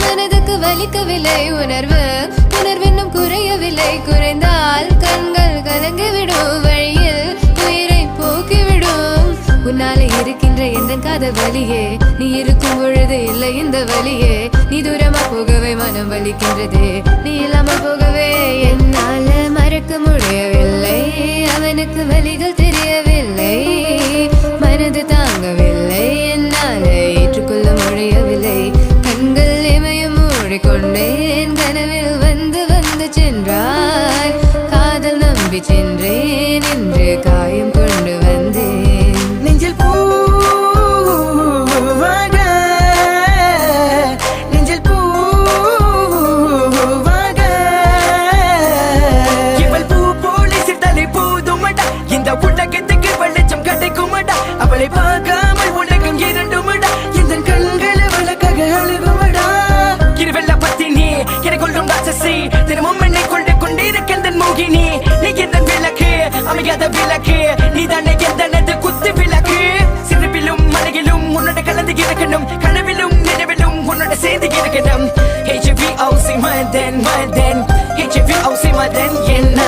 மனதுக்கு வலிக்கவில்லை உணர்வு உணர்வென்னும் குறையவில்லை குறைந்தால் கண்கள் கலங்கிவிடும் வழியில் உயிரை போக்கிவிடும் உன்னாலே இருக்கின்ற எந்த காதல் வலியே நீ இருக்கும் பொழுது இல்லை இந்த வலியே நீ தூரமா போகவே மனம் வலிக்கின்றது நீ இல்லாமல் போகவே என்னால மறக்க முடியவில்லை அவனுக்கு வலிகள் தெரியவில்லை மனது தாங்கவில்லை என்னால ஏற்றுக்கொள்ள முடியவில்லை கண்கள் இமயம் மூடிக்கொண்டேன் கனவில் வந்து வந்து சென்றாய் காதல் நம்பி சென்றேன் என்று காயம் கொண்டு வந்தேன் நெஞ்சில் பூவாக நெஞ்சில் பூவாக இவள் பூ போலி சிறுதலை போதுமடா இந்த உலகத்துக்கு வெளிச்சம் கிடைக்குமடா அவளை பார்க்காமல் உலகம் இரண்டுமடா இந்த கண்களை வழக்காக அழுகுமடா இருவெல்ல பத்தினி என கொள்ளும் ராட்சசி தினமும் என்னை கொண்டு கொண்டிருக்கின்ற மோகினி நீ எந்த விளக்கு அமையாத விளக்கு நீதானே எந்தனது குத்து விளக்கு சிறுவிலும் மலையிலும் உன்னோட கலந்து இருக்கணும் கனவிலும் நினைவிலும் உன்னோட சேர்ந்து இருக்கணும் HIV OC Madan HIV OC Madan என்ன